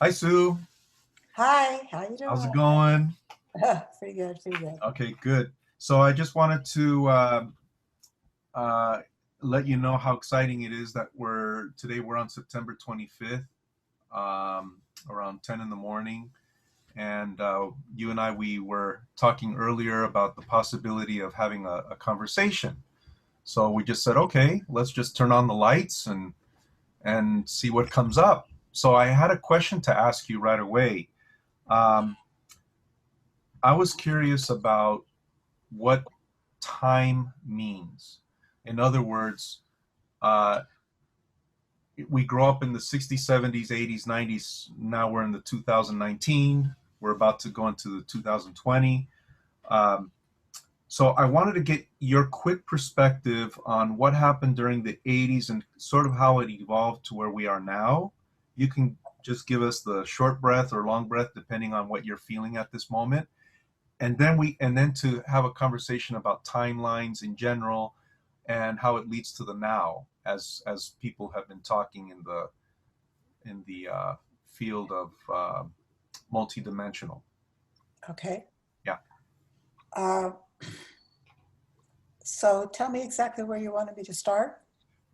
Hi, Sue. Hi, how you How's it doing? going? Pretty good, pretty good. Okay, good. So I just wanted to uh, let you know how exciting it is that we're on September 25th, around 10 in the morning. And you and I, we were talking earlier about the possibility of having a conversation. So we just said, okay, let's just turn on the lights and see what comes up. So I had a question to ask you right away. Um, I was curious about what time means. In other words, uh, we grow up in the 60s, 70s, 80s, 90s. Now we're in the 2019. We're about to go into the 2020. Um, so I wanted to get your quick perspective on what happened during the 80s and sort of how it evolved to where we are now. You can just give us the short breath or long breath, depending on what you're feeling at this moment, and then to have a conversation about timelines in general and how it leads to the now, as people have been talking in the field of multidimensional. Okay. Yeah, Uh, so tell me exactly where you wanted me to start.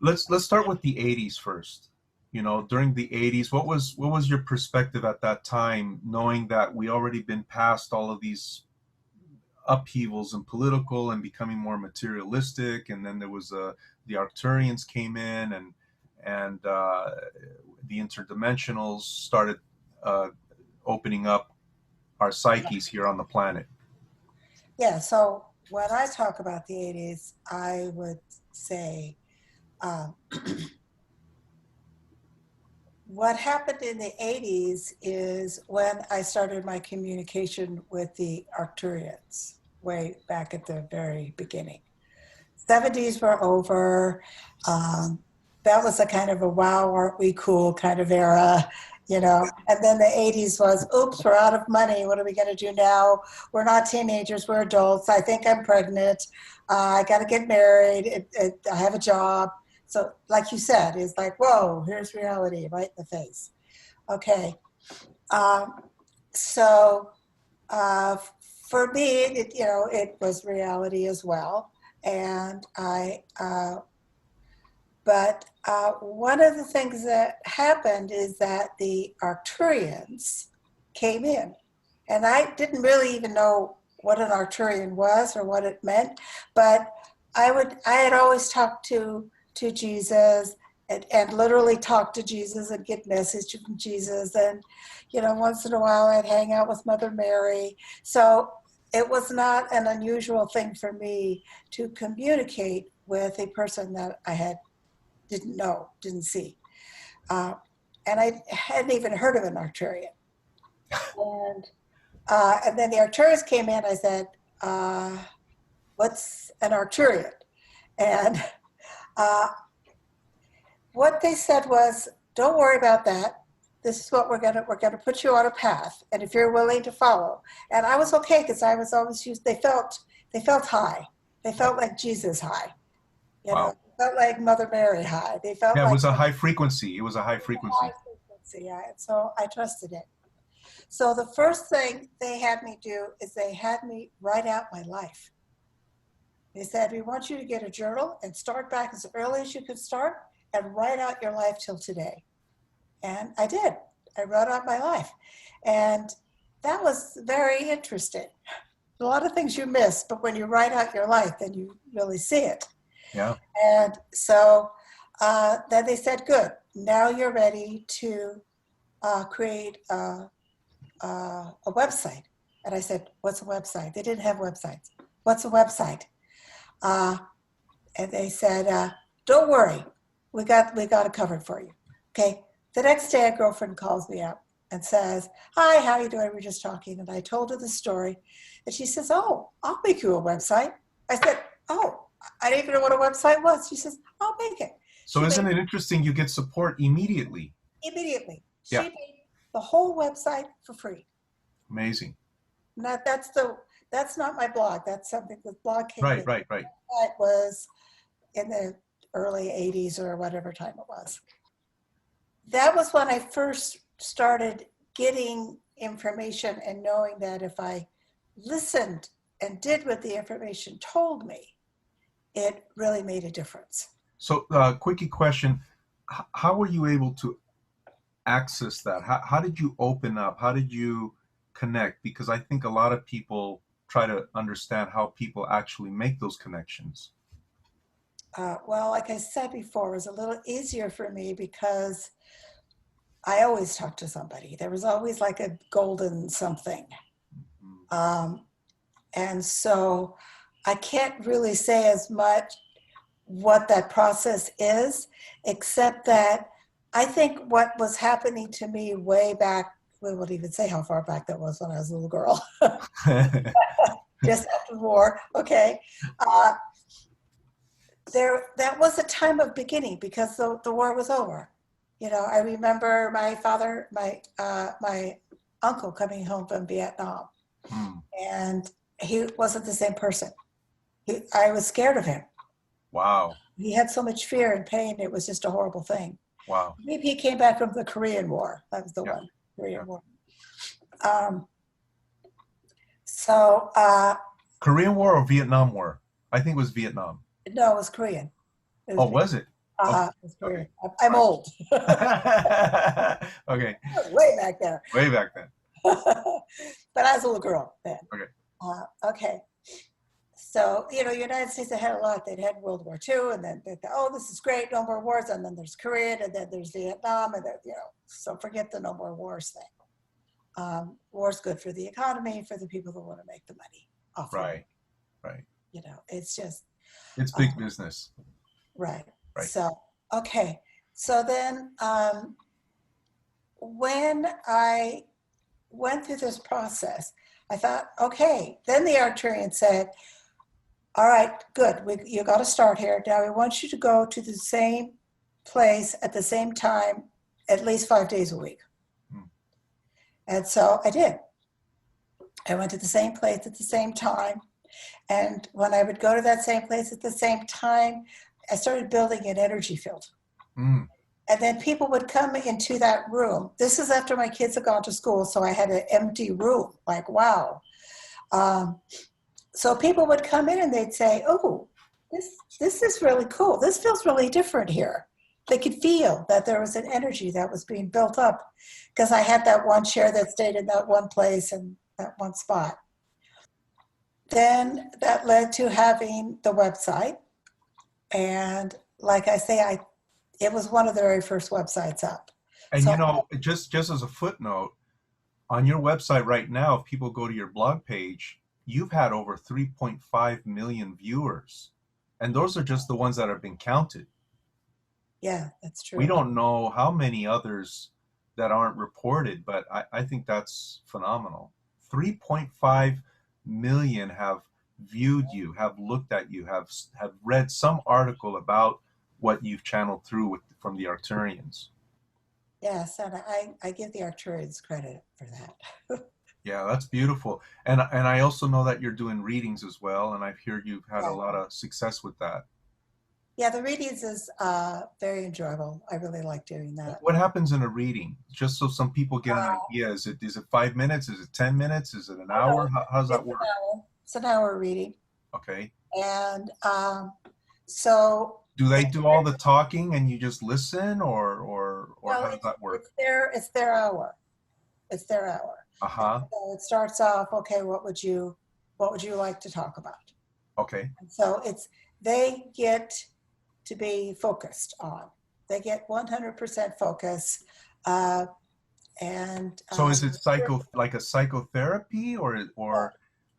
let's start with the 80s first. You know, during the 80s, what was your perspective at that time, knowing that we already been past all of these upheavals and political and becoming more materialistic, and then there was the Arcturians came in, and the interdimensionals started uh, opening up our psyches here on the planet. Yeah, so when I talk about the 80s, I would say uh, what happened in the 80s is when I started my communication with the Arcturians way back at the very beginning. 70s were over. Um, that was a kind of a wow, aren't we cool kind of era, you know. And then the 80s was, oops, we're out of money. What are we going to do now? We're not teenagers, we're adults. I think I'm pregnant. I got to get married. I have a job. So, like you said, it's like, whoa, here's reality right in the face. Okay. Um, so, uh, for me, it was reality as well. And but one of the things that happened is that the Arcturians came in. And I didn't really even know what an Arcturian was or what it meant, but I had always talked to Jesus and literally talk to Jesus and get message from Jesus. And, once in a while I'd hang out with Mother Mary. So it was not an unusual thing for me to communicate with a person that I didn't know, didn't see. Uh, and I hadn't even heard of an Arcturian. And, and then the Arcturians came in. I said, uh, what's an Arcturian? And uh, what they said was, don't worry about that. This is what we're gonna put you on a path, and if you're willing to follow. And I was okay because I was always used. They felt high. They felt like Jesus high. Wow. They felt like Mother Mary high. They felt Yeah, it like was a high frequency. It was a high high frequency. frequency. Yeah, and so I trusted it. So the first thing they had me do is they had me write out my life. They said, we want you to get a journal and start back as early as you could start and write out your life till today. And I did. I wrote out my life. And that was very interesting. A lot of things you miss, but when you write out your life, then you really see it. Yeah. And so then they said, good, now you're ready to create a website. And I said, what's a website? They didn't have websites. What's a website? Uh, and they said, don't worry, we got it covered for you. Okay. The next day, a girlfriend calls me up and says, hi, how are you doing? We're just talking. And I told her the story. And she says, oh, I'll make you a website. I said, oh, I didn't even know what a website was. She says, I'll make it. So She made isn't it it interesting? You get support immediately. immediately. Yeah. She made the whole website for free. Amazing. Not that's not my blog. That's something the blog came Right. later. Right. Right. That was in the early 80s or whatever time it was. That was when I first started getting information and knowing that if I listened and did what the information told me, it really made a difference. So, quickie question: how were you able to access that? How did you open up? How did you connect? Because I think a lot of people try to understand how people actually make those connections. Well, like I said before, it was a little easier for me because I always talked to somebody. There was always like a golden something. Mm. Um, and so I can't really say as much what that process is, except that I think what was happening to me way back, we won't even say how far back that was when I was a little girl, just after the war, okay. Uh, that was a time of beginning because the war was over. You know, I remember my father, my uncle coming home from Vietnam, Mm. and he wasn't the same person. I was scared of him. Wow. He had so much fear and pain. It was just a horrible thing. Wow. Maybe he came back from the Korean War. That was the Yeah. one, Korean Yeah. War. Um, so, Korean War or Vietnam War? I think it was Vietnam. no, it was Korean. It was, Oh, was it? Okay. it was Okay. Korean. I'm All old. right. Okay. Way back there. Way back then. But I was a little girl then. Okay. Okay. So, you know, United States had a lot. They'd had World War II, and then they thought, oh, this is great, no more wars. And then there's Korean, and then there's Vietnam, and then, you know, so forget the no more wars thing. War's good for the economy, for the people that want to make the money off of it. Right. Right. You know, it's just, It's big business. right. Right. So, okay. So then when I went through this process, I thought, okay, then the Arcturian said, all right, good. You got to start here. Now we want you to go to the same place at the same time, at least 5 days a week. Hmm. And so I did. I went to the same place at the same time. And when I would go to that same place at the same time, I started building an energy field. Mm. And then people would come into that room. This is after my kids had gone to school, so I had an empty room. Like, wow. So people would come in and they'd say, oh, this is really cool. This feels really different here. They could feel that there was an energy that was being built up because I had that one chair that stayed in that one place and that one spot. Then that led to having the website. And like I say, it was one of the very first websites up. And So, you know, just as a footnote, on your website right now, if people go to your blog page, you've had over 3.5 million viewers. And those are just the ones that have been counted. yeah, that's true. We don't know how many others that aren't reported, but I think that's phenomenal. 3.5 million have viewed you, have looked at you, have read some article about what you've channeled through from the Arcturians. Yes, and I give the Arcturians credit for that. Yeah, that's beautiful. And I also know that you're doing readings as well, and I've heard you've had Yeah. a lot of success with that. Yeah, the readings is very enjoyable. I really like doing that. What happens in a reading? Just so some people get an idea. Is it 5 minutes? Is it 10 minutes? Is it an hour? How does that work? It's an hour reading. Okay. And so Do they do all the talking and you just listen, or well, how does that work? it's their hour. It's their hour. Uh-huh. So it starts off, okay, what would you like to talk about? Okay. And so they get to be focused on. They get 100% focus. And So is it like a psychotherapy or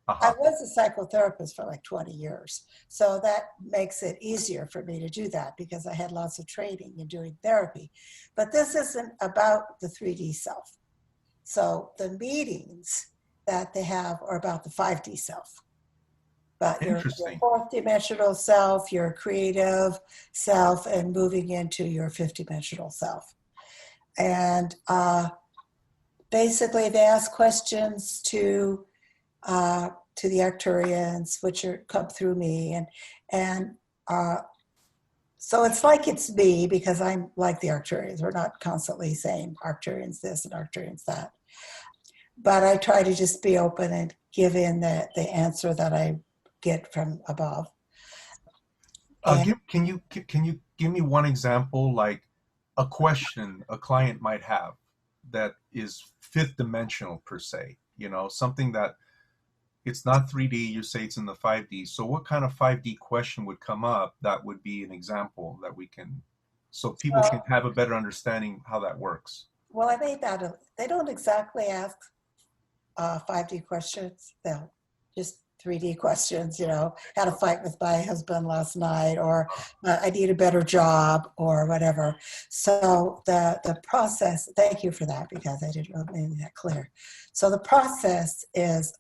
I uh-huh. was a psychotherapist for like 20 years. So that makes it easier for me to do that because I had lots of training in doing therapy. But this isn't about the 3D self. So the meetings that they have are about the 5D self. But your fourth dimensional self, your creative self, and moving into your fifth dimensional self. And basically they ask questions to the Arcturians, which come through me, and So it's like it's me because I'm like the Arcturians. We're not constantly saying Arcturians this and Arcturians that. But I try to just be open and give in the answer that I get from above. And Can you give me one example, like a question a client might have that is fifth dimensional per se? You know, something that it's not 3D. You say it's in the 5D. So what kind of 5D question would come up that would be an example that we can, so people can have a better understanding how that works? well, I made that. They don't exactly ask 5D questions. They'll just 3D questions, had a fight with my husband last night, or I need a better job, or whatever. So the process, thank you for that, because I didn't really make that clear. So the process is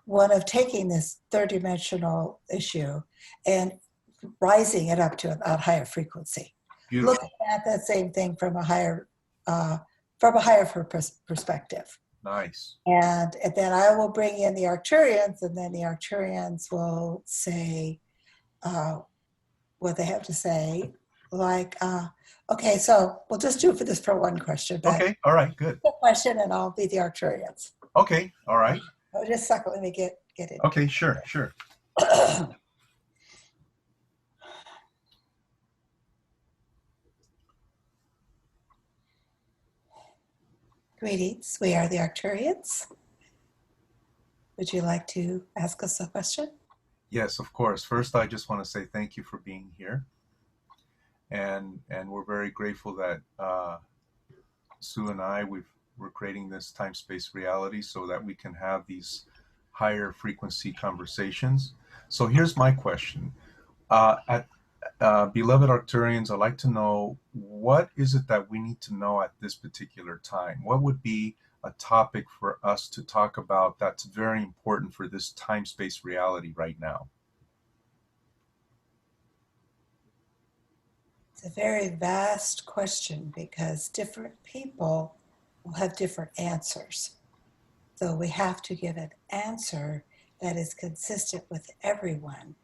one of taking this third dimensional issue and rising it up to a higher frequency. Beautiful. Looking at that same thing from a higher perspective. Nice. And then I will bring in the Arcturians, and then the Arcturians will say what they have to say. Like, okay, so we'll just do this for one question. But okay, all right, good. The question, and I'll be the Arcturians. Okay, all right. Oh, just a second, let me get it. Okay, sure. Greetings, we are the Arcturians. Would you like to ask us a question? Yes, of course. First, I just want to say thank you for being here. And we're very grateful that Sue and I, we're creating this time-space reality so that we can have these higher frequency conversations. So here's my question. Beloved Arcturians, I'd like to know, what is it that we need to know at this particular time? What would be a topic for us to talk about that's very important for this time-space reality right now? It's a very vast question, because different people will have different answers. So we have to give an answer that is consistent with everyone,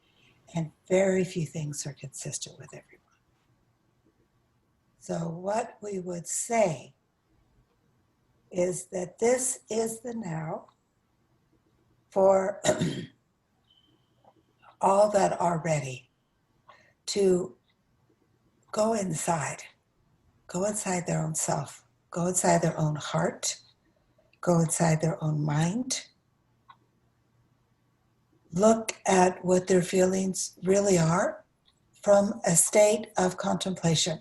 and very few things are consistent with everyone. So what we would say is that this is the now for all that are ready to go inside their own self, go inside their own heart, go inside their own mind, look at what their feelings really are from a state of contemplation,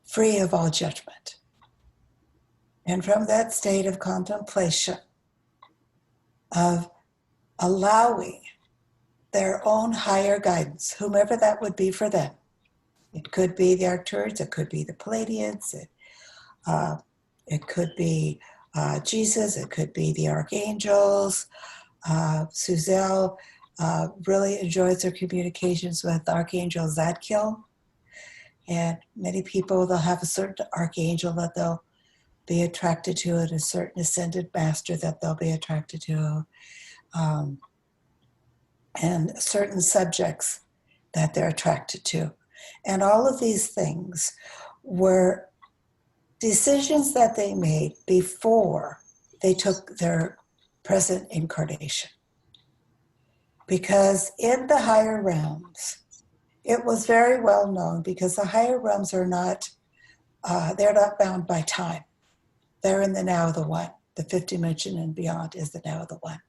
free of all judgment. And from that state of contemplation, of allowing their own higher guidance, whomever that would be for them. It could be the Arcturians, it could be the Palladians, it could be Jesus, it could be the archangels. Suzanne really enjoys her communications with Archangel Zadkiel. And many people, they'll have a certain archangel that they'll be attracted to, and a certain ascended master that they'll be attracted to, and certain subjects that they're attracted to. And all of these things were decisions that they made before they took their present incarnation. Because in the higher realms, it was very well known, because the higher realms are not, they're not bound by time. They're in the now of the one. The fifth dimension and beyond is the now of the one.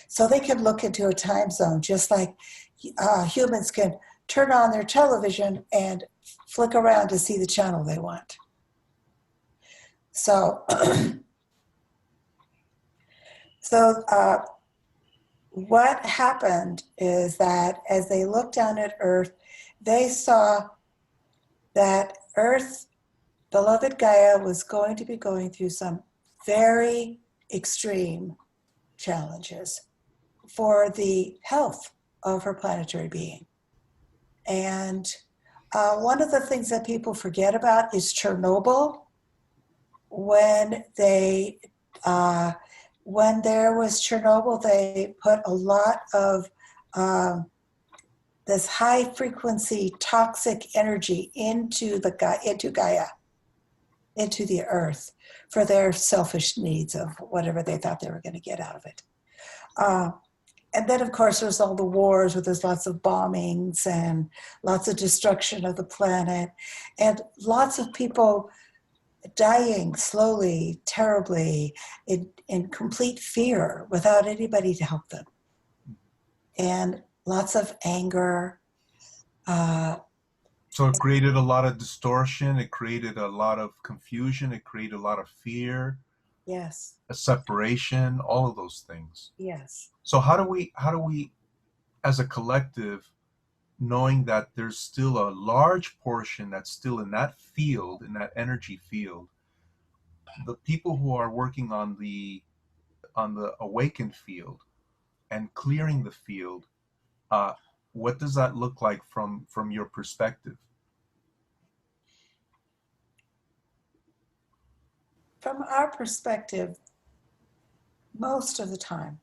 So they can look into a time zone, just like humans can turn on their television and flick around to see the channel they want. So, what happened is that as they looked down at Earth, they saw that Earth, beloved Gaia, was going to be going through some very extreme challenges for the health of her planetary being. And one of the things that people forget about is Chernobyl. When there was Chernobyl, they put a lot of this high frequency toxic energy into Gaia, into the earth, for their selfish needs of whatever they thought they were going to get out of it. And then, of course, there's all the wars where there's lots of bombings and lots of destruction of the planet, and lots of people dying slowly, terribly, in complete fear without anybody to help them. And lots of anger. So it created a lot of distortion. It created a lot of confusion. It created a lot of fear. Yes. A separation. All of those things. Yes. So how do we, as a collective, knowing that there's still a large portion that's still in that field, in that energy field, the people who are working on the awakened field and clearing the field, what does that look like from your perspective? From our perspective, most of the time,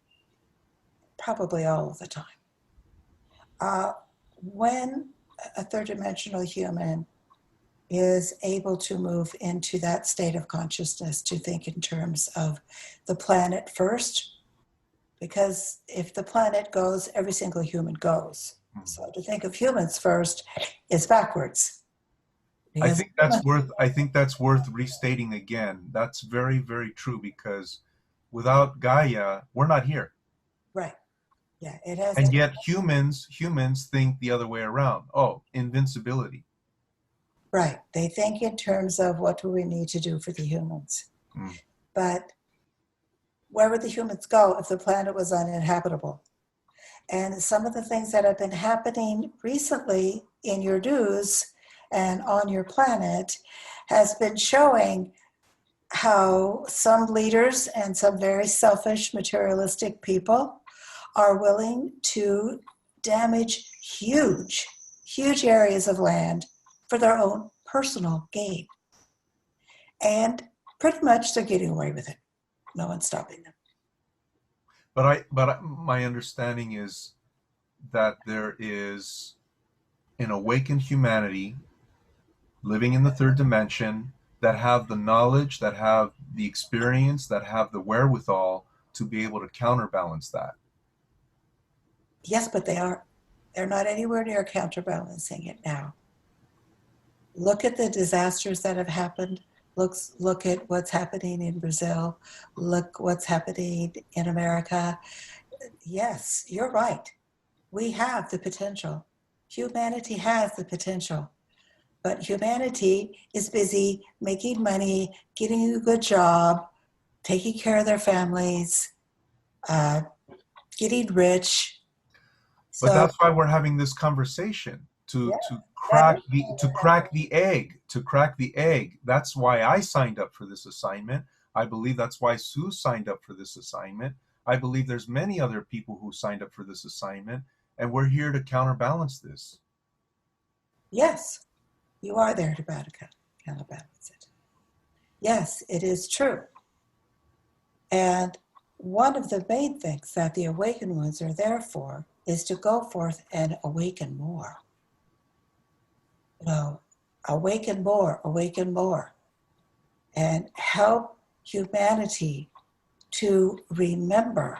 probably all of the time, when a third dimensional human is able to move into that state of consciousness, to think in terms of the planet first, because if the planet goes, every single human goes. So to think of humans first is backwards. I think that's worth restating again. That's very, very true, because without Gaia, we're not here. Right. Yeah, it has. And yet humans think the other way around. Oh, invincibility. Right. They think in terms of what do we need to do for the humans. But where would the humans go if the planet was uninhabitable? And some of the things that have been happening recently in your news and on your planet has been showing how some leaders and some very selfish, materialistic people are willing to damage huge, huge areas of land for their own personal gain. And pretty much they're getting away with it. No one's stopping them. But my understanding is that there is an awakened humanity living in the third dimension that have the knowledge, that have the experience, that have the wherewithal to be able to counterbalance that. Yes, but they're not anywhere near counterbalancing it now. Look at the disasters that have happened. Look at what's happening in Brazil. Look what's happening in America. Yes, you're right. We have the potential. Humanity has the potential. But humanity is busy making money, getting a good job, taking care of their families, getting rich. But that's why we're having this conversation, to crack the egg. That's why I signed up for this assignment. I believe that's why Sue signed up for this assignment. I believe there's many other people who signed up for this assignment, and we're here to counterbalance this. Yes, you are there to counterbalance it. Yes, it is true. And one of the main things that the awakened ones are there for is to go forth and awaken more. Awaken more, and help humanity to remember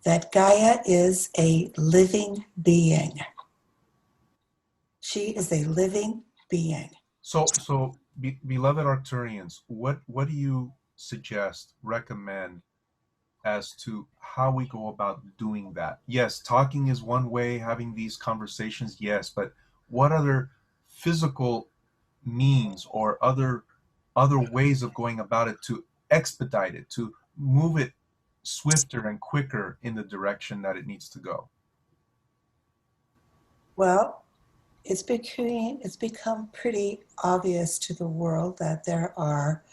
that Gaia is a living being. She is a living being. So beloved Arcturians, what do you suggest, recommend as to how we go about doing that? Yes, talking is one way, having these conversations, yes, but what other physical means or other ways of going about it to expedite it, to move it swifter and quicker in the direction that it needs to go? Well, it's become pretty obvious to the world that there are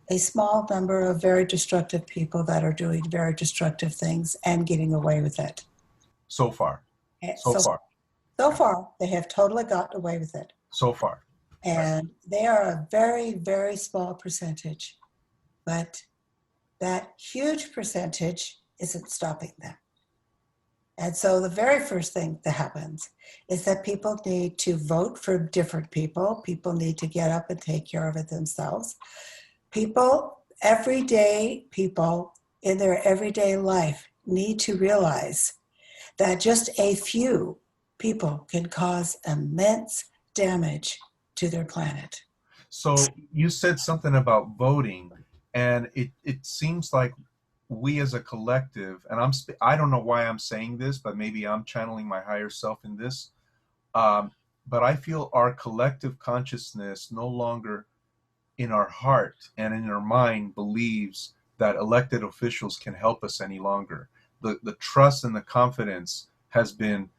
a small number of very destructive people that are doing very destructive things and getting away with it. So far, they have totally gotten away with it. So far. And they are a very, very small percentage. But that huge percentage isn't stopping them. And so the very first thing that happens is that people need to vote for different people. People need to get up and take care of it themselves. People, everyday people in their everyday life need to realize that just a few people can cause immense damage to their planet. So you said something about voting, and it seems like we as a collective, and I don't know why I'm saying this, but maybe I'm channeling my higher self in this. Um, but I feel our collective consciousness no longer in our heart and in our mind believes that elected officials can help us any longer. The trust and the confidence has been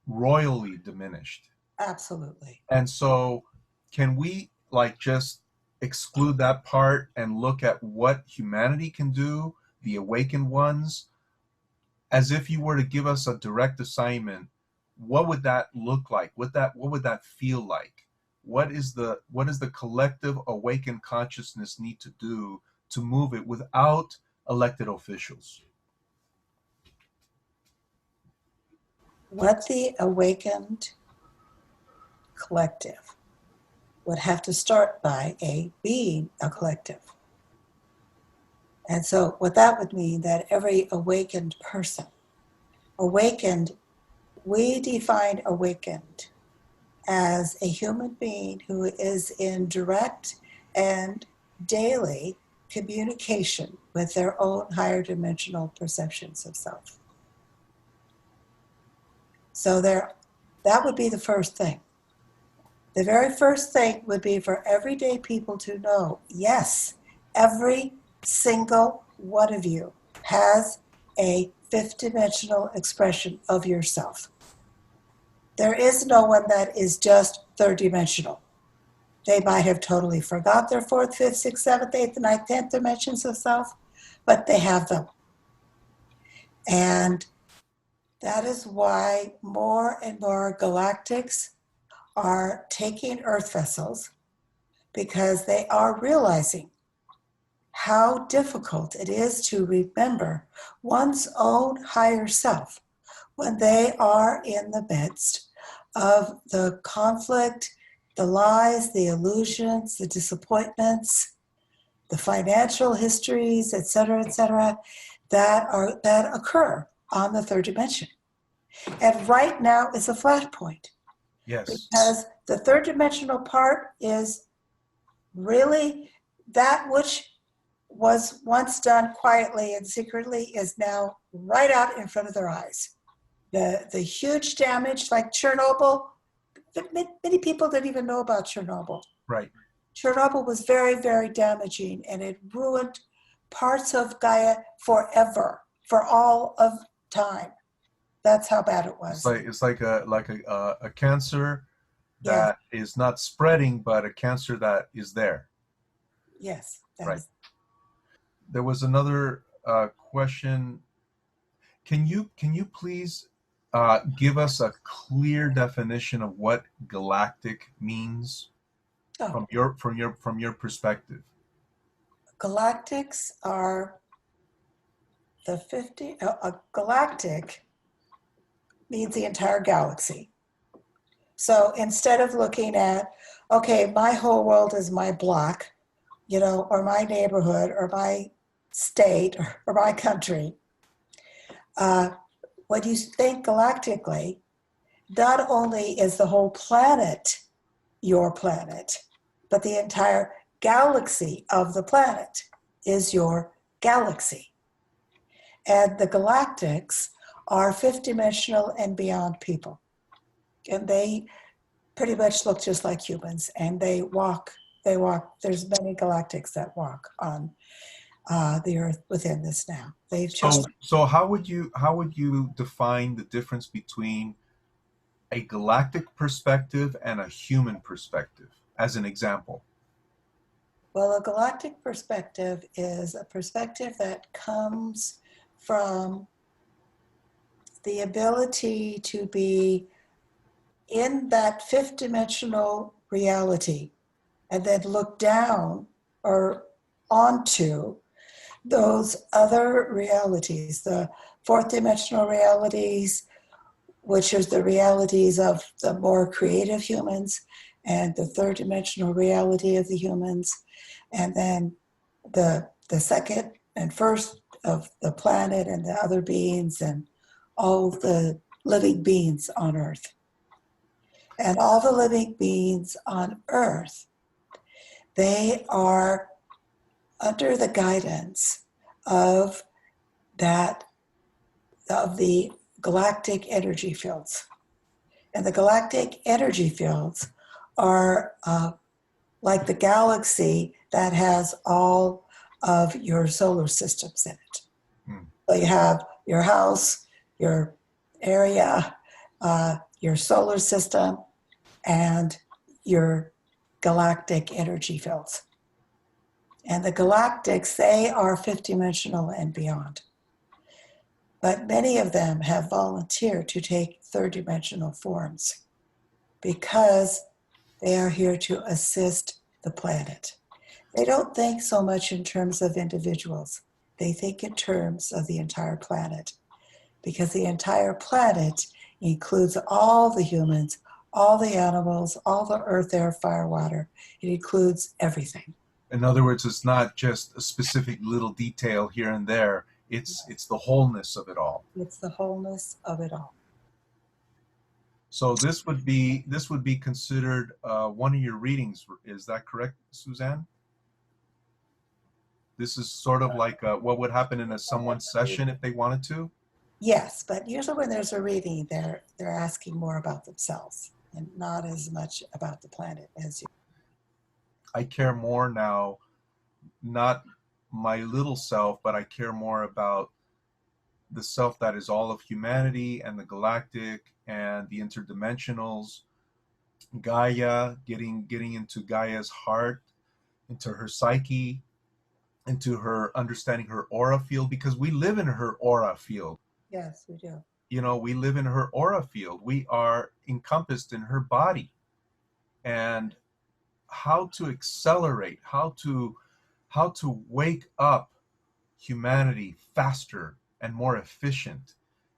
royally diminished. Absolutely. And so can we like just exclude that part and look at what humanity can do, the awakened ones, as if you were to give us a direct assignment? What would that look like? What would that feel like? What is the collective awakened consciousness need to do to move it without elected officials? What the awakened collective would have to start by being a collective. And so what that would mean that every awakened person, awakened, we define awakened as a human being who is in direct and daily communication with their own higher dimensional perceptions of self. So that would be the first thing. The very first thing would be for everyday people to know, yes, every single one of you has a fifth dimensional expression of yourself. There is no one that is just third dimensional. They might have totally forgot their fourth, fifth, sixth, seventh, eighth, ninth, 10th dimensions of self, but they have them. And that is why more and more galactics are taking Earth vessels, because they are realizing how difficult it is to remember one's own higher self when they are in the midst of the conflict, the lies, the illusions, the disappointments, the financial histories, et cetera, that occur on the third dimension. And right now is a flashpoint. Yes. Because the third dimensional part is really that which was once done quietly and secretly is now right out in front of their eyes. The huge damage, like Chernobyl, many people didn't even know about Chernobyl. Right. Chernobyl was very, very damaging, and it ruined parts of Gaia forever, for all of time. That's how bad it was. It's like a cancer Yes, that is not spreading, but a cancer that is there. yes, Right. There was another question. Can you please give us a clear definition of what galactic means Oh, from your perspective? galactics are the 50. A galactic means the entire galaxy. So instead of looking at, okay, my whole world is my block, or my neighborhood, or my state, or my country, when you think galactically, not only is the whole planet your planet, but the entire galaxy of the planet is your galaxy. And the galactics are fifth dimensional and beyond people. And they pretty much look just like humans, and they walk, there's many galactics that walk on the earth within this now. They've chosen. So how would you define the difference between a galactic perspective and a human perspective, as an example? Well, a galactic perspective is a perspective that comes from the ability to be in that fifth dimensional reality and then look down or onto those other realities, the fourth dimensional realities, which is the realities of the more creative humans, and the third dimensional reality of the humans, and then the second and first of the planet and the other beings and all the living beings on Earth. And all the living beings on Earth, they are under the guidance of the galactic energy fields. And the galactic energy fields are like the galaxy that has all of your solar systems in it. So you have your house, your area, your solar system, and your galactic energy fields. And the galactics, they are fifth dimensional and beyond. But many of them have volunteered to take third dimensional forms because they are here to assist the planet. They don't think so much in terms of individuals. They think in terms of the entire planet, because the entire planet includes all the humans, all the animals, all the earth, air, fire, water. It includes everything. In other words, it's not just a specific little detail here and there. It's the wholeness of it all. It's the wholeness of it all. So this would be considered one of your readings. Is that correct, Suzanne? This is sort of like what would happen in someone's session if they wanted to? Yes, but usually when there's a reading, they're asking more about themselves and not as much about the planet as you. I care more now, not my little self, but I care more about the self that is all of humanity and the galactic and the interdimensionals, Gaia, getting into Gaia's heart, into her psyche, into her understanding her aura field, because we live in her aura field. Yes, we do. You know, we live in her aura field. We are encompassed in her body. And how to accelerate, how to wake up humanity faster and more efficient.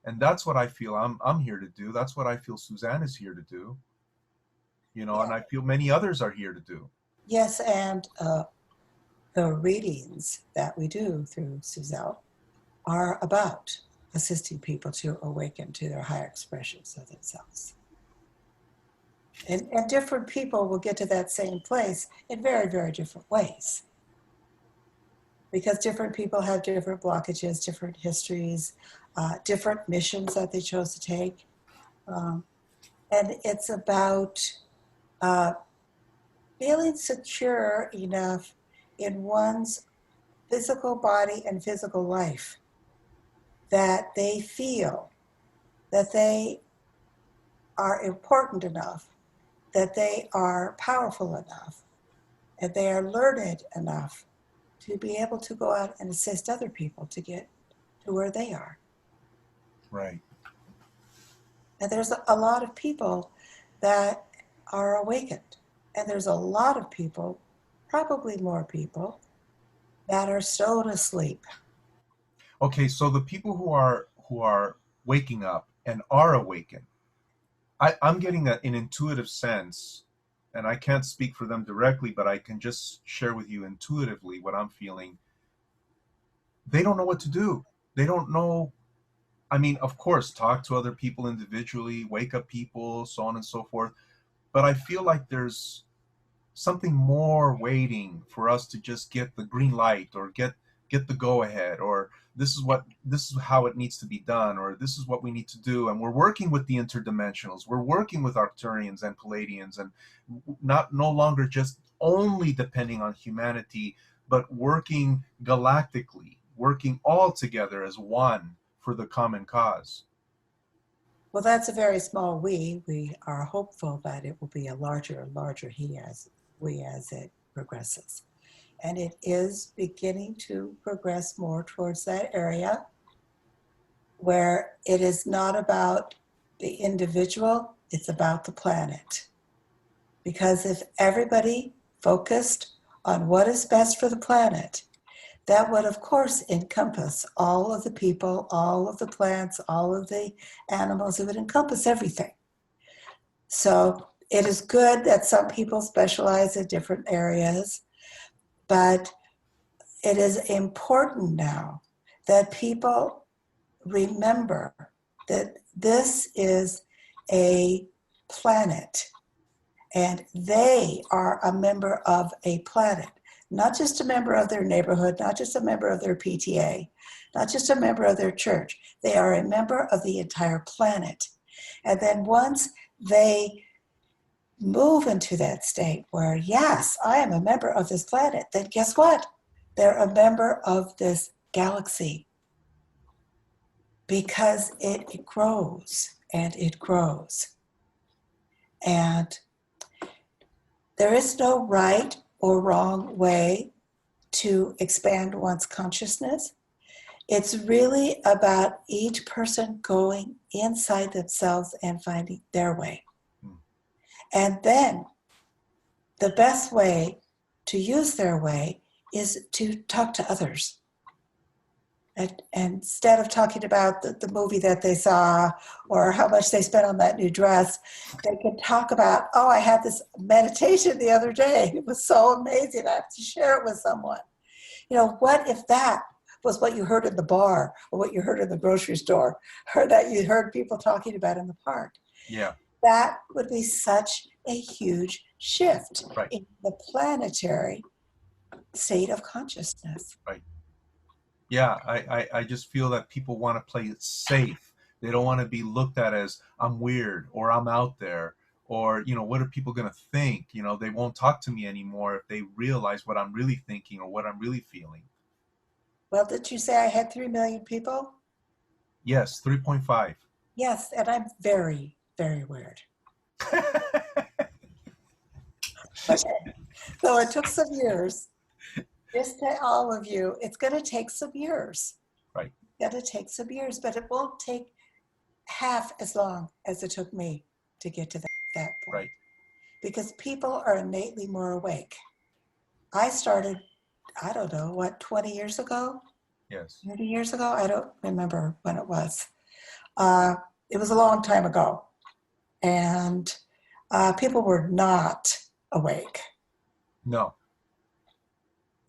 And that's what I feel I'm here to do. That's what I feel Suzanne is here to do. You know, and I feel many others are here to do. Yes, and the readings that we do through Suzanne are about assisting people to awaken to their higher expressions of themselves. And different people will get to that same place in very, very different ways. Because different people have different blockages, different histories, different missions that they chose to take. And it's about feeling secure enough in one's physical body and physical life that they feel that they are important enough, that they are powerful enough, and they are learned enough to be able to go out and assist other people to get to where they are. Right. And there's a lot of people that are awakened. And there's a lot of people, probably more people, that are stone asleep. Okay, so the people who are waking up and are awakened, I'm getting an intuitive sense, and I can't speak for them directly, but I can just share with you intuitively what I'm feeling. They don't know what to do. They don't know. I mean, of course, talk to other people individually, wake up people, so on and so forth. But I feel like there's something more waiting for us to just get the green light or get the go ahead, or this is how it needs to be done, or this is what we need to do. And we're working with the interdimensionals. We're working with Arcturians and Palladians, and no longer just only depending on humanity, but working galactically, working all together as one for the common cause. Well, that's a very small we. We are hopeful that it will be a larger and larger he as it progresses. And it is beginning to progress more towards that area where it is not about the individual, it's about the planet. Because if everybody focused on what is best for the planet, that would, of course, encompass all of the people, all of the plants, all of the animals. It would encompass everything. So it is good that some people specialize in different areas, but it is important now that people remember that this is a planet and they are a member of a planet, not just a member of their neighborhood, not just a member of their PTA, not just a member of their church. They are a member of the entire planet. And then once they move into that state where, yes, I am a member of this planet, then guess what? They're a member of this galaxy, because it grows and it grows. And there is no right or wrong way to expand one's consciousness. It's really about each person going inside themselves and finding their way. And then the best way to use their way is to talk to others. And instead of talking about the movie that they saw or how much they spent on that new dress, they can talk about, oh, I had this meditation the other day. It was so amazing. I have to share it with someone. You know, what if that was what you heard in the bar or what you heard in the grocery store or that you heard people talking about in the park? Yeah. That would be such a huge shift Right. in the planetary state of consciousness. Right. Yeah, I just feel that people want to play it safe. They don't want to be looked at as I'm weird or I'm out there or, you know, what are people going to think? You know, they won't talk to me anymore if they realize what I'm really thinking or what I'm really feeling. Well, did you say I had 3 million people? Yes, 3.5. Yes, and I'm very, very weird. Okay, so it took some years. Just to all of you, it's going to take some years. Right. It's going to take some years, but it won't take half as long as it took me to get to that point. Right. Because people are innately more awake. I started, I don't know, what, 20 years ago? Yes. 30 years ago? I don't remember when it was. It was a long time ago. And people were not awake. No.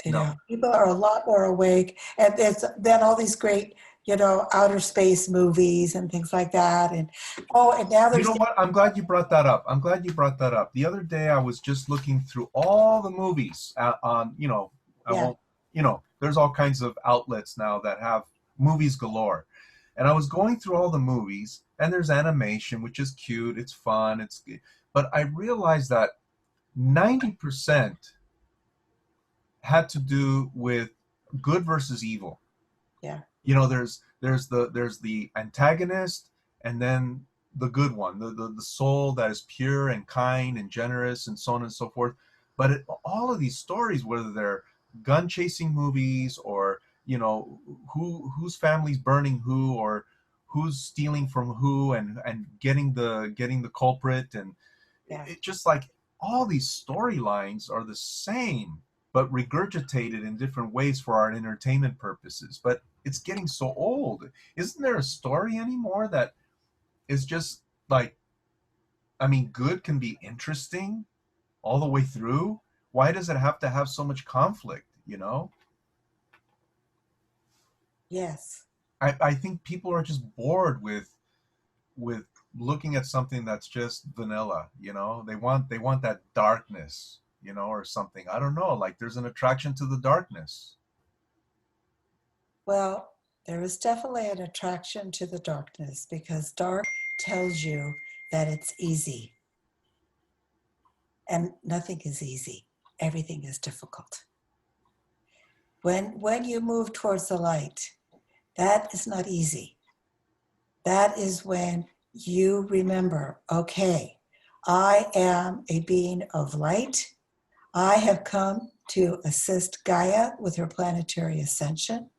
You No. know, people are a lot more awake. And there's then all these great, you know, outer space movies and things like that. And and now You there's know what? I'm glad you brought that up. I'm glad you brought that up. The other day I was just looking through all the movies on, you know, I yeah, won't, you know, there's all kinds of outlets now that have movies galore. And I was going through all the movies and there's animation, which is cute, it's fun, but I realized that 90% had to do with good versus evil. yeah, You know, there's the antagonist and then the good one, the soul that is pure and kind and generous and so on and so forth. But all of these stories, whether they're gun chasing movies or, you know, whose family's burning who or who's stealing from who and getting the culprit, and yeah. it just like all these storylines are the same but regurgitated in different ways for our entertainment purposes. But it's getting so old. Isn't there a story anymore that is just like, I mean, good can be interesting all the way through? Why does it have to have so much conflict, you know? Yes. I think people are just bored with looking at something that's just vanilla, you know? They want that darkness, you know, or something. I don't know, like there's an attraction to the darkness. Well, there is definitely an attraction to the darkness because dark tells you that it's easy. And nothing is easy. Everything is difficult. When you move towards the light, that is not easy. That is when you remember, okay, I am a being of light. I have come to assist Gaia with her planetary ascension.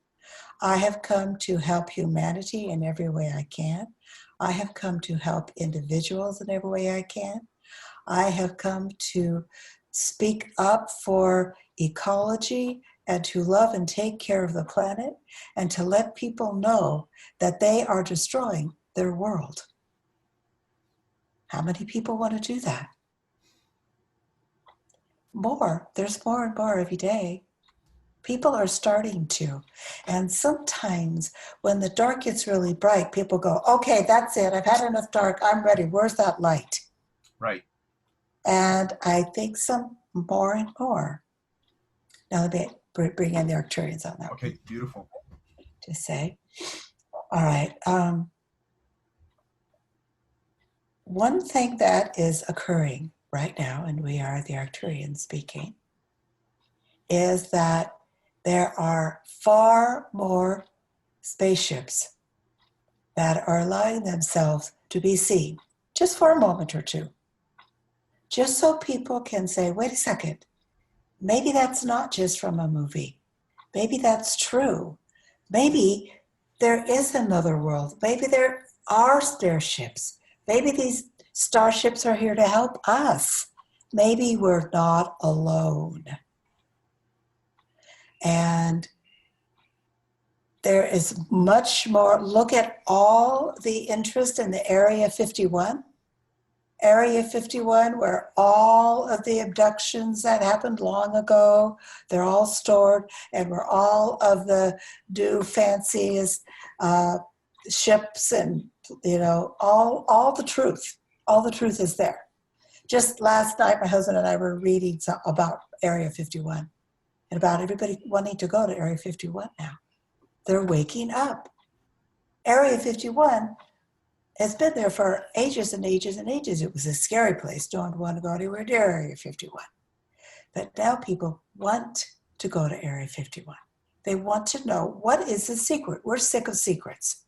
I have come to help humanity in every way I can. I have come to help individuals in every way I can. I have come to speak up for ecology and to love and take care of the planet and to let people know that they are destroying their world. How many people want to do that? More. There's more and more every day. People are starting to. And sometimes when the dark gets really bright, people go, okay, that's it. I've had enough dark. I'm ready. Where's that light? Right. And I think some more and more. Now let me bring in the Arcturians on that. Okay, beautiful. To say. All right. One thing that is occurring right now, and we are the Arcturians speaking, is that there are far more spaceships that are allowing themselves to be seen just for a moment or two. Just so people can say, wait a second, maybe that's not just from a movie. Maybe that's true. Maybe there is another world. Maybe there are starships. Maybe these starships are here to help us. Maybe we're not alone. And there is much more. Look at all the interest in the Area 51. Area 51, where all of the abductions that happened long ago, they're all stored, and where all of the new fanciest ships and, all the truth is there. Just last night, my husband and I were reading about Area 51 and about everybody wanting to go to Area 51 now. They're waking up. Area 51 has been there for ages and ages and ages. It was a scary place. Don't want to go anywhere near Area 51. But now people want to go to Area 51. They want to know, what is the secret? We're sick of secrets.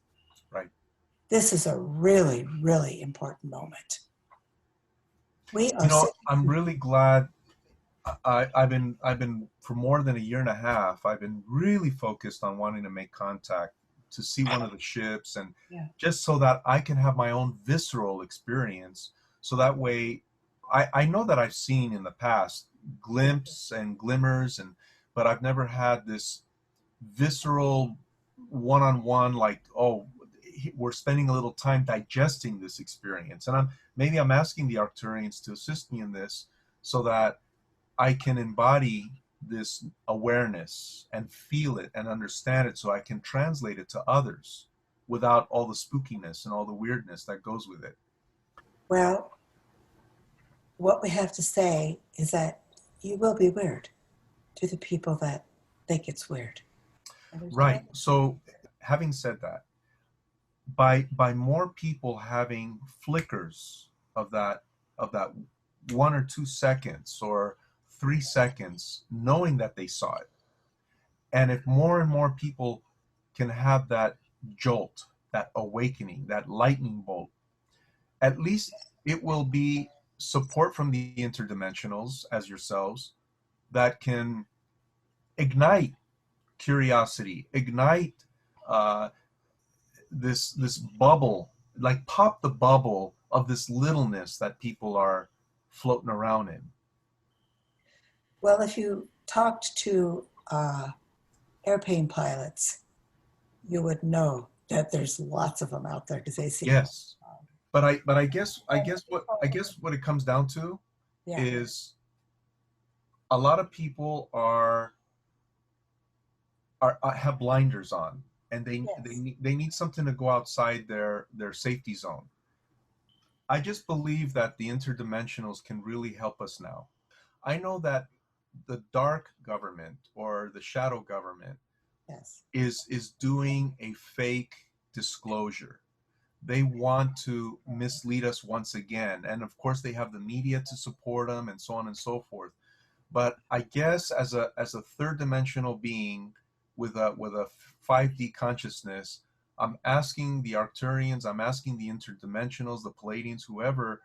Right. This is a really, really important moment. We are I'm really glad. I've been for more than a year and a half. I've been really focused on wanting to make contact to see one of the ships, and just so that I can have my own visceral experience. So that way, I know that I've seen in the past glimpses and glimmers, but I've never had this visceral one-on-one, like, oh, we're spending a little time digesting this experience. And I'm asking the Arcturians to assist me in this so that I can embody this awareness and feel it and understand it, so I can translate it to others without all the spookiness and all the weirdness that goes with it. Well, what we have to say is that you will be weird to the people that think it's weird. Understand? Right. So having said that, by more people having flickers of that 1 or 2 seconds or 3 seconds, knowing that they saw it, and if more and more people can have that jolt, that awakening, that lightning bolt, at least it will be support from the interdimensionals as yourselves that can ignite curiosity, ignite this bubble, like pop the bubble of this littleness that people are floating around in. Well, if you talked to airplane pilots, you would know that there's lots of them out there because they see. Yes, but I guess what it comes down to is a lot of people have blinders on, and they need something to go outside their safety zone. I just believe that the interdimensionals can really help us now. I know that the dark government or the shadow government is doing a fake disclosure. They want to mislead us once again, and of course they have the media to support them and so on and so forth. But I guess as a third dimensional being with a 5D consciousness, I'm asking the Arcturians, I'm asking the interdimensionals, the Palladians, whoever,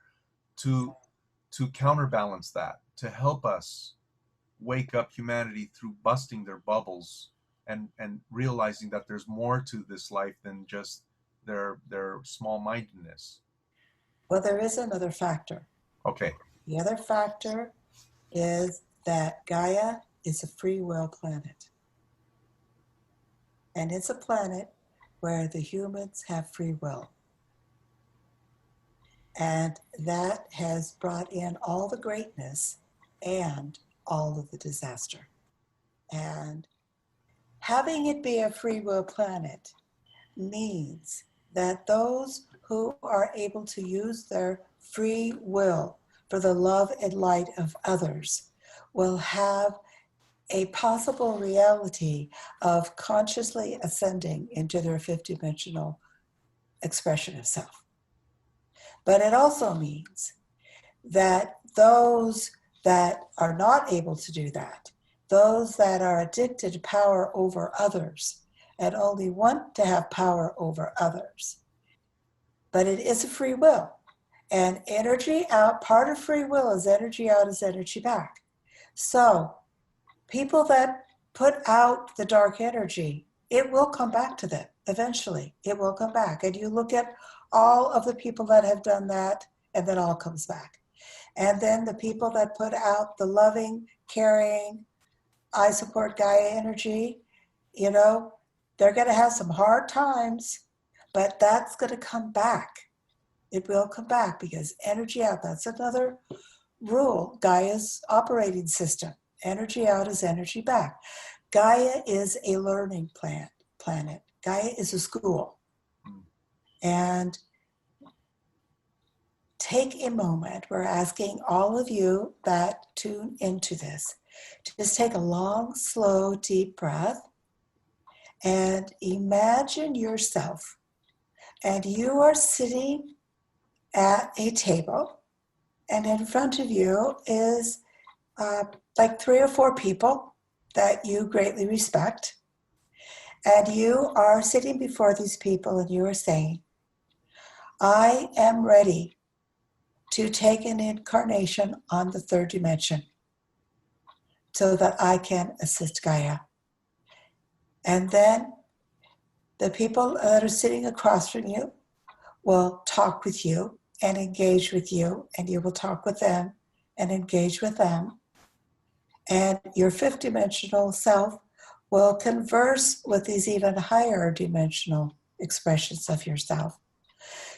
to counterbalance that, to help us wake up humanity through busting their bubbles and realizing that there's more to this life than just their small-mindedness. Well, there is another factor. Okay. The other factor is that Gaia is a free will planet. And it's a planet where the humans have free will. And that has brought in all the greatness and all of the disaster. And having it be a free will planet means that those who are able to use their free will for the love and light of others will have a possible reality of consciously ascending into their fifth dimensional expression of self. But it also means that those that are not able to do that, those that are addicted to power over others and only want to have power over others, but it is a free will. And energy out, part of free will is energy out is energy back. So people that put out the dark energy, it will come back to them eventually. It will come back. And you look at all of the people that have done that, and then all comes back. And then the people that put out the loving, caring, I support Gaia energy, you know, they're going to have some hard times, but that's going to come back. It will come back because energy out, that's another rule, Gaia's operating system. Energy out is energy back. Gaia is a learning planet. Gaia is a school. And take a moment. We're asking all of you that tune into this to just take a long, slow, deep breath and imagine yourself. And you are sitting at a table, and in front of you is like 3 or 4 people that you greatly respect. And you are sitting before these people and you are saying, I am ready to take an incarnation on the third dimension so that I can assist Gaia. And then the people that are sitting across from you will talk with you and engage with you, and you will talk with them and engage with them. And your fifth dimensional self will converse with these even higher dimensional expressions of yourself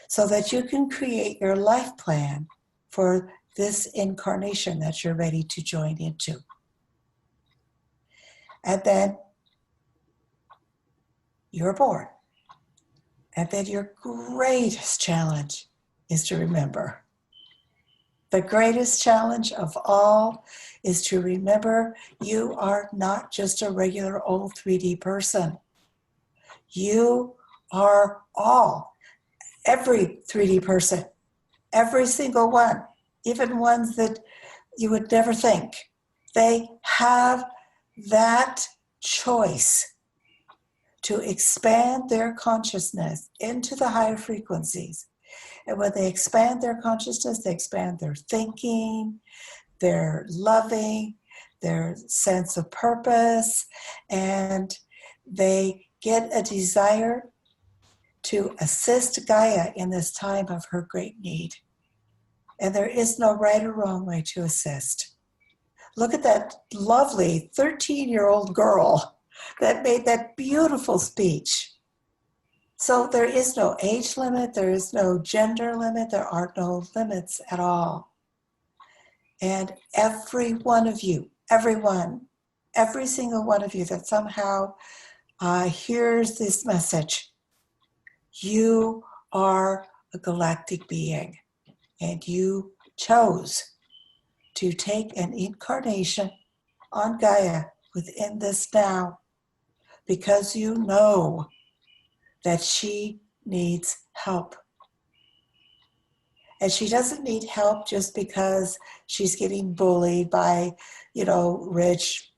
so that you can create your life plan for this incarnation that you're ready to join into. And then you're born. And then your greatest challenge is to remember. The greatest challenge of all is to remember you are not just a regular old 3D person. You are all, every 3D person, every single one, even ones that you would never think. They have that choice to expand their consciousness into the higher frequencies. And when they expand their consciousness, they expand their thinking, their loving, their sense of purpose, and they get a desire to assist Gaia in this time of her great need. And there is no right or wrong way to assist. Look at that lovely 13-year-old girl that made that beautiful speech. So there is no age limit, there is no gender limit, there are no limits at all. And every one of you, everyone, every single one of you that somehow hears this message, you are a galactic being, and you chose to take an incarnation on Gaia within this now because you know that she needs help. And she doesn't need help just because she's getting bullied by, rich,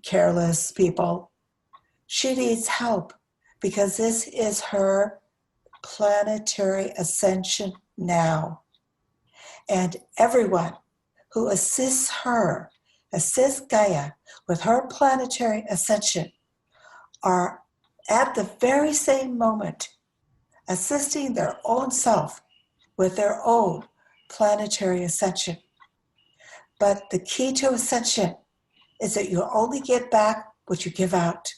careless people. She needs help because this is her planetary ascension now. And everyone who assists her, assists Gaia with her planetary ascension, are at the very same moment assisting their own self with their own planetary ascension. But the key to ascension is that you only get back what you give out.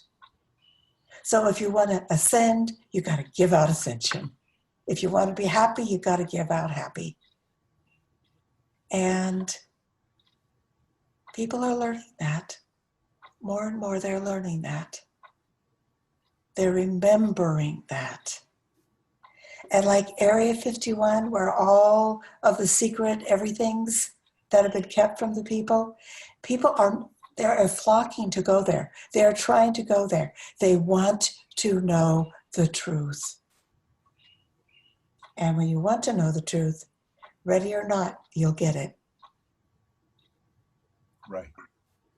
So if you want to ascend, you got to give out ascension. If you want to be happy, you got to give out happy. And people are learning that. More and more they're learning that. They're remembering that. And like Area 51, where all of the secret everythings that have been kept from the people they're flocking to go there. They're trying to go there. They want to know the truth. And when you want to know the truth, ready or not, you'll get it. Right.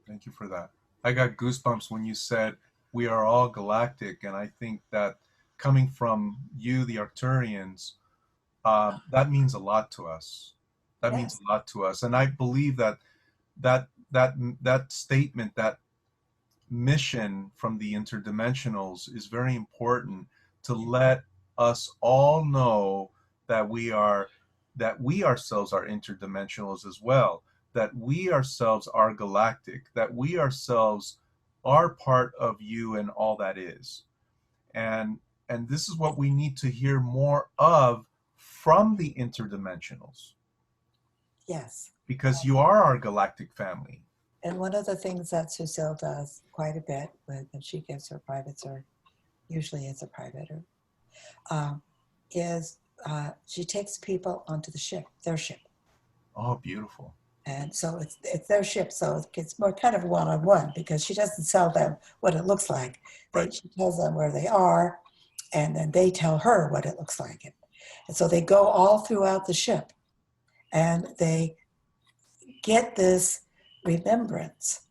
Thank you for that. I got goosebumps when you said we are all galactic, and I think that coming from you, the Arcturians, that means a lot to us. That Yes. means a lot to us, and I believe that statement, that mission from the interdimensionals, is very important to let us all know that we ourselves are interdimensionals as well, that we ourselves are galactic, that we ourselves are part of you and all that is. And this is what we need to hear more of from the interdimensionals, Yes. because you are our galactic family. And one of the things that Suzelle does quite a bit when she gives her privates, or usually it's a private, is she takes people onto the ship, their ship. Oh, beautiful. And so it's their ship, so it's more kind of one-on-one, because she doesn't tell them what it looks like. Right. She tells them where they are, and then they tell her what it looks like. And so they go all throughout the ship, and they get this remembrance.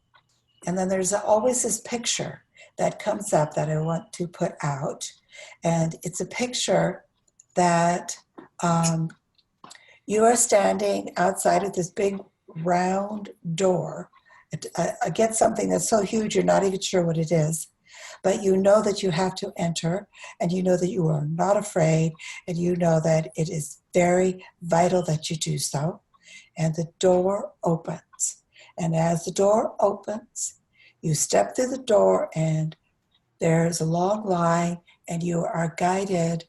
And then there's always this picture that comes up that I want to put out. And it's a picture that you are standing outside of this big round door against something that's so huge you're not even sure what it is. But you know that you have to enter, and you know that you are not afraid, and you know that it is very vital that you do so. And the door opens. And as the door opens, you step through the door, and there's a long line, and you are guided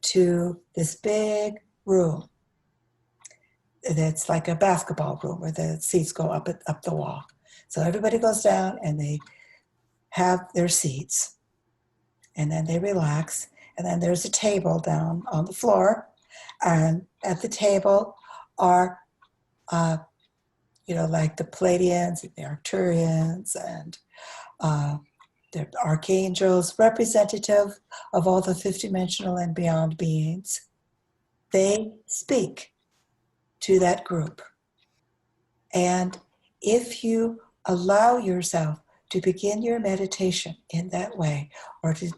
to this big room. It's like a basketball room where the seats go up the wall. So everybody goes down, and they have their seats, and then they relax. And then there's a table down on the floor, and at the table are like the Pleiadians and the Arcturians and the archangels, representative of all the fifth dimensional and beyond beings. They speak to that group. And if you allow yourself to begin your meditation in that way, or to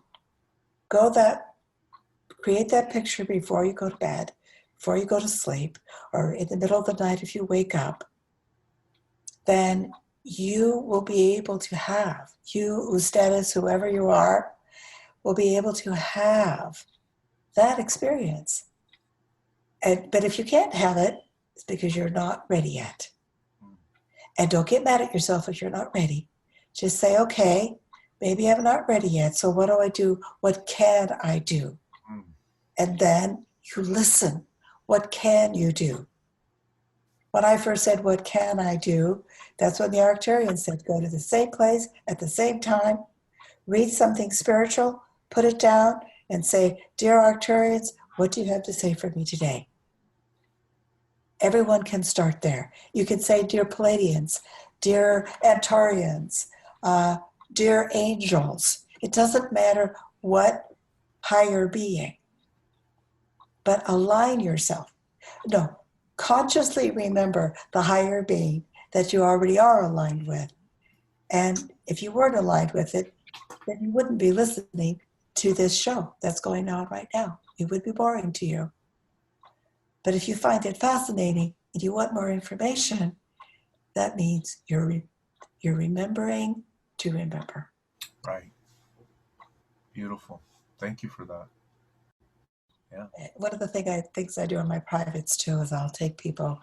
create that picture before you go to bed, before you go to sleep, or in the middle of the night if you wake up, then you will be able to have, you, status, whoever you are, will be able to have that experience. But if you can't have it, it's because you're not ready yet. And don't get mad at yourself if you're not ready. Just say, okay, maybe I'm not ready yet, so what do I do? What can I do? And then you listen. What can you do? When I first said, what can I do? That's when the Arcturians said, go to the same place at the same time, read something spiritual, put it down, and say, dear Arcturians, what do you have to say for me today? Everyone can start there. You can say, dear Pleiadians, dear Antaurians, dear angels. It doesn't matter what higher being, but align yourself. No, consciously remember the higher being that you already are aligned with. And if you weren't aligned with it, then you wouldn't be listening to this show that's going on right now. It would be boring to you. But if you find it fascinating and you want more information, that means you're remembering to remember. Right. Beautiful. Thank you for that. Yeah. One of the things I do in my privates too is I'll take people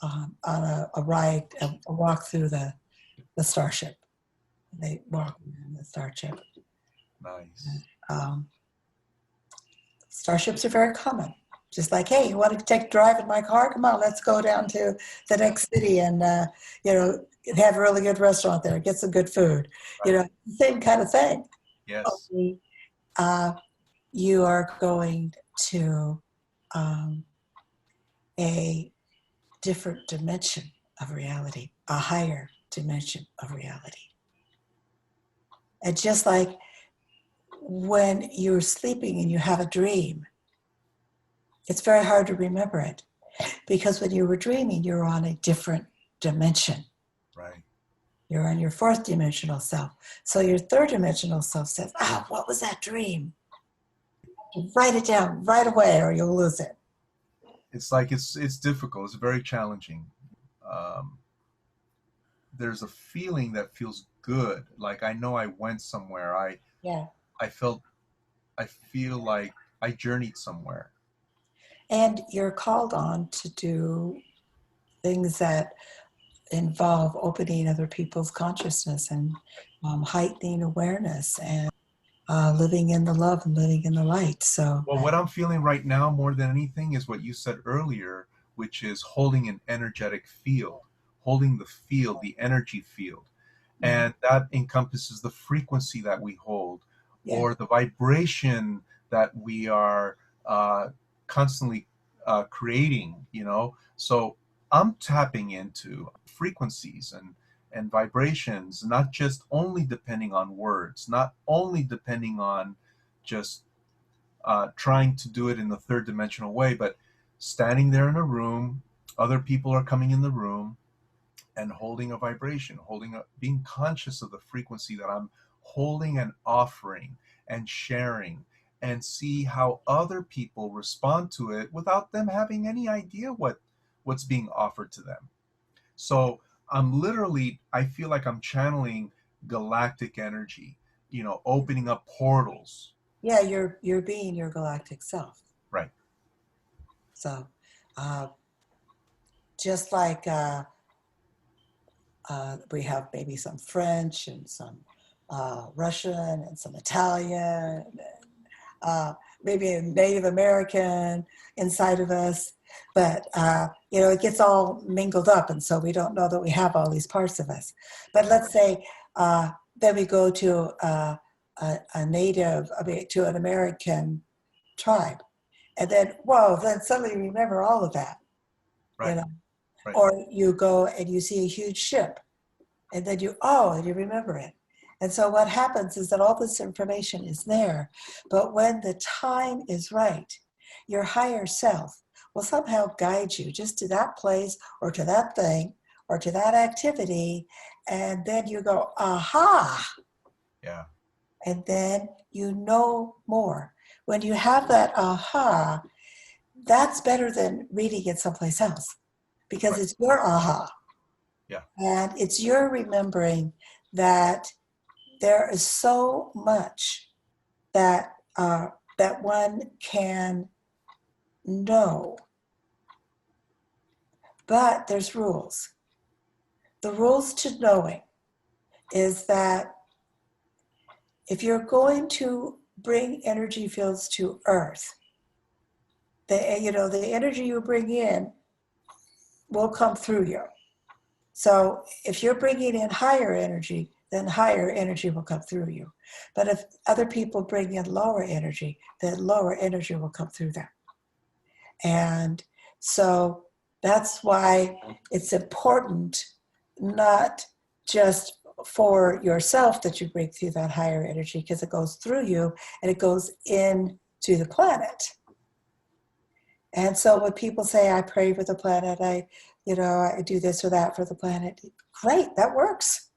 on a ride, a walk through the Starship. They walk in the starship. Nice. Um, Starships are very common. Just like, hey, you want to take a drive in my car? Come on, let's go down to the next city and have a really good restaurant there, get some good food. Right. Same kind of thing. Yes. Only, you are going to um, a different dimension of reality, a higher dimension of reality. And just like when you're sleeping and you have a dream, it's very hard to remember it because when you were dreaming, you're on a different dimension. Right. You're on your fourth dimensional self. So your third dimensional self says, oh, what was that dream? Write it down right away or you'll lose it. It's like it's difficult. It's very challenging. Um, there's a feeling that feels good. Like I know I went somewhere. Yeah. I felt I feel like I journeyed somewhere. And you're called on to do things that involve opening other people's consciousness and heightening awareness and living in the love and living in the light. So, Well, what I'm feeling right now more than anything is what you said earlier, which is holding an energetic field, holding the field, the energy field. yeah, And that encompasses the frequency that we hold yeah, or the vibration that we are constantly creating, you know. So I'm tapping into frequencies and vibrations, not just only depending on words, not only depending on just trying to do it in the third dimensional way, but standing there in a room, other people are coming in the room, and holding a vibration, being conscious of the frequency that I'm holding and offering and sharing, and see how other people respond to it without them having any idea what's being offered to them. So I feel like I'm channeling galactic energy, opening up portals. yeah. You're being your galactic self. Right. So, uh, just like we have maybe some French and some Russian and some Italian, and, maybe a Native American inside of us. But, it gets all mingled up. And so we don't know that we have all these parts of us. But let's say then we go to a native, to an American tribe. And then, whoa, then suddenly remember all of that, you Right. know. Right. Or you go and you see a huge ship and then and you remember it. And so what happens is that all this information is there, but when the time is right, your higher self will somehow guide you just to that place or to that thing or to that activity, and then you go, aha, Yeah. and then you know more. When you have that aha, that's better than reading it someplace else because Right. it's your aha. Yeah. And it's your remembering that there is so much that that one can know, but there's rules. The rules to knowing is that if you're going to bring energy fields to Earth, the energy you bring in will come through you. So if you're bringing in higher energy, then higher energy will come through you. But if other people bring in lower energy, then lower energy will come through them. And so that's why it's important not just for yourself that you bring through that higher energy, because it goes through you and it goes into the planet. And so when people say, I pray for the planet, I do this or that for the planet, great, that works.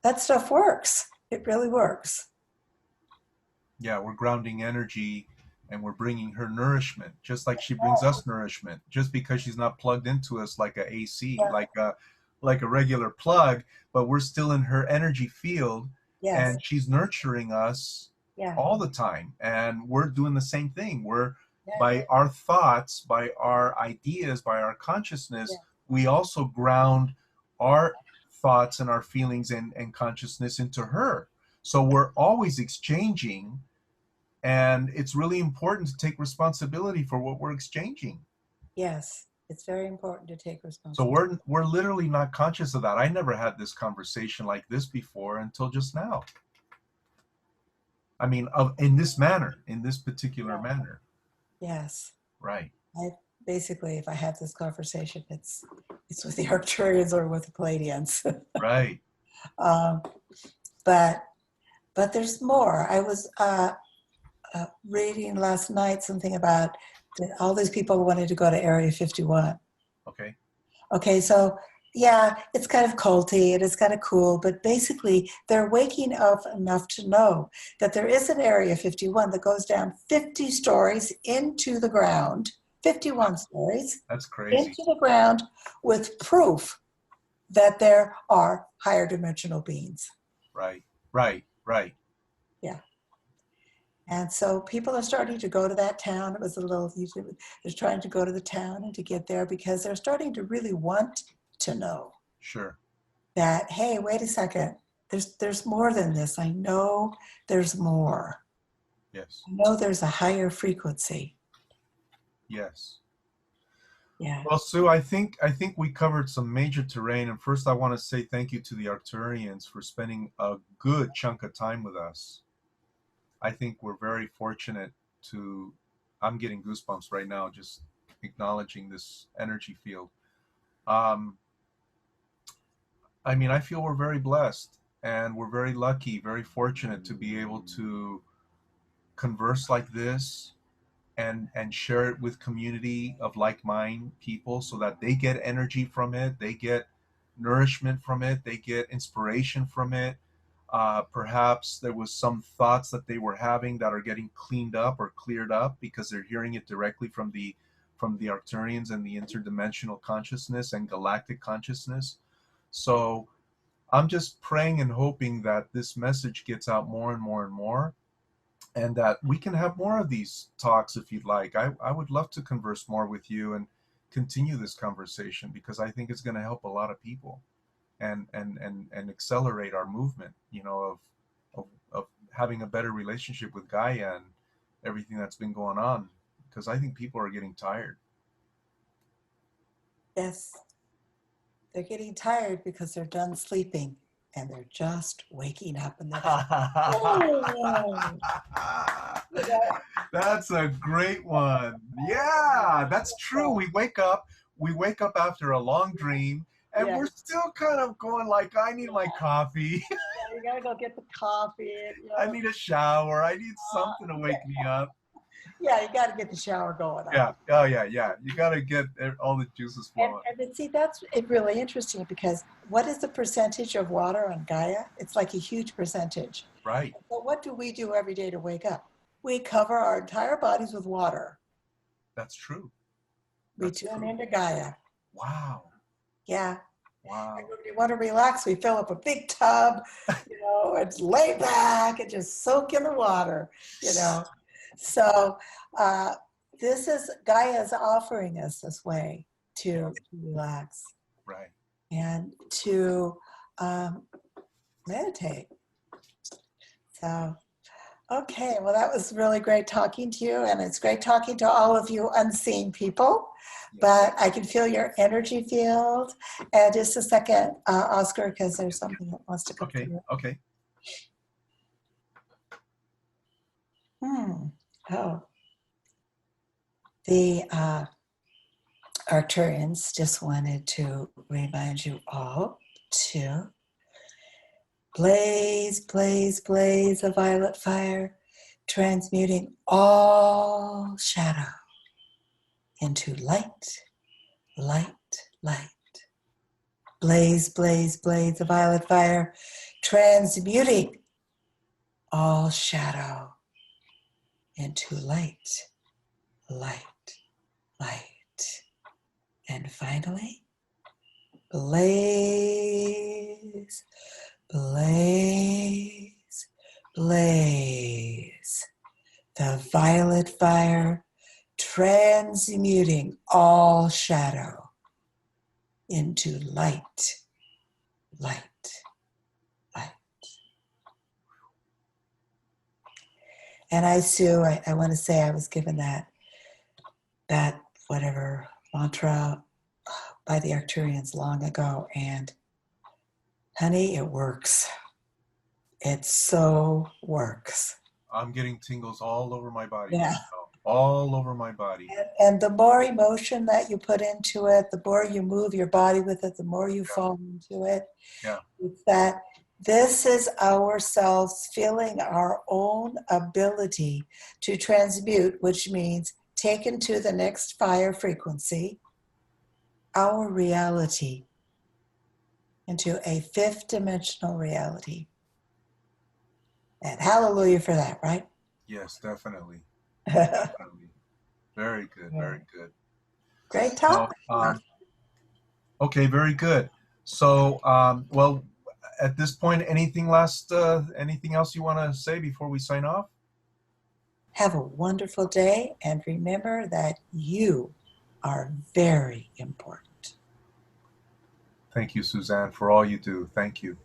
That stuff works. It really works. Yeah, we're grounding energy and we're bringing her nourishment just like she brings us nourishment, just because she's not plugged into us like a AC, Yeah. like a regular plug, but we're still in her energy field. Yes. And she's nurturing us Yeah. all the time, and we're doing the same thing. We're Yeah. By our thoughts, by our ideas, by our consciousness, Yeah. we also ground our thoughts and our feelings and consciousness into her. So we're always exchanging, and it's really important to take responsibility for what we're exchanging. Yes, it's very important to take So responsibility. we're literally not conscious of that. I never had this conversation like this before until just now. I mean, in this manner, in this particular Yeah. manner. Yes. Right. I basically, if I have this conversation, it's with the Arcturians or with the Palladians. Right. um, but but there's more. I was reading last night something about that all these people wanted to go to Area 51. Okay. Okay, so yeah, it's kind of culty and it's kind of cool, but basically they're waking up enough to know that there is an Area 51 that goes down 50 stories into the ground, 51 stories That's crazy. into the ground with proof that there are higher dimensional beings. Right. Right. Right. Yeah. And so people are starting to go to that town. It was a little, they're trying to go to the town and to get there because they're starting to really want to know Sure. that, hey, wait a second, there's more than this. I know there's more. Yes. I know there's a higher frequency. Yes. Yeah. Well, Sue, I think we covered some major terrain, and first I want to say thank you to the Arcturians for spending a good chunk of time with us. I think we're very fortunate to. I'm getting goosebumps right now just acknowledging this energy field. Um, I mean, I feel we're very blessed and we're very lucky, very fortunate to be able to converse like this and share it with community of like-minded people so that they get energy from it, they get nourishment from it, they get inspiration from it. Perhaps there was some thoughts that they were having that are getting cleaned up or cleared up because they're hearing it directly from the Arcturians and the interdimensional consciousness and galactic consciousness. So I'm just praying and hoping that this message gets out more and more and more, and that we can have more of these talks if you'd like. I would love to converse more with you and continue this conversation because I think it's going to help a lot of people and accelerate our movement, of having a better relationship with Gaia and everything that's been going on, because I think people are getting tired. Yes. They're getting tired because they're done sleeping and they're just waking up and they're, oh, you know, That's a great one. Yeah, that's true. We wake up after a long dream and yeah, we're still kind of going like, I need my coffee. yeah, you gotta go get the coffee, I need a shower. I need something to wake me up. yeah, you gotta get the shower going on. Yeah. Oh yeah, yeah. You got to get all the juices flowing. And see, that's really interesting because what is the percentage of water on Gaia? It's like a huge percentage. Right. But what do we do every day to wake up? We cover our entire bodies with water. That's true. We That's tune true. into Gaia. Wow. Yeah. Wow. And when we want to relax, we fill up a big tub, and lay back and just soak in the water. So this is Gaia's offering us this way to relax Right. and to meditate. So, okay, well, that was really great talking to you, and it's great talking to all of you unseen people. But I can feel your energy field. And just a second, Oscar, because there's something that wants to come Okay. through. Okay. Oh, the Arcturians just wanted to remind you all to blaze, blaze, blaze a violet fire, transmuting all shadow into light, light, light. Blaze, blaze, blaze a violet fire, transmuting all shadow into light, light, light. And finally, blaze, blaze, blaze. The violet fire transmuting all shadow into light, light, light. And Sue, I want to say I was given that whatever mantra by the Arcturians long ago, and honey, it works. It so works. I'm getting tingles all over my body Yeah. right now. All over my body. And the more emotion that you put into it, the more you move your body with it, the more you fall into it. Yeah. It's that this is ourselves feeling our own ability to transmute, which means taken to the next fire frequency, our reality into a fifth dimensional reality. And hallelujah for that, right? Yes, definitely. Definitely. Very good. Very good. Great So, topic. okay, very good. So, well, at this point, anything else you want to say before we sign off? Have a wonderful day, and remember that you are very important. Thank you, Suzanne, for all you do. Thank you.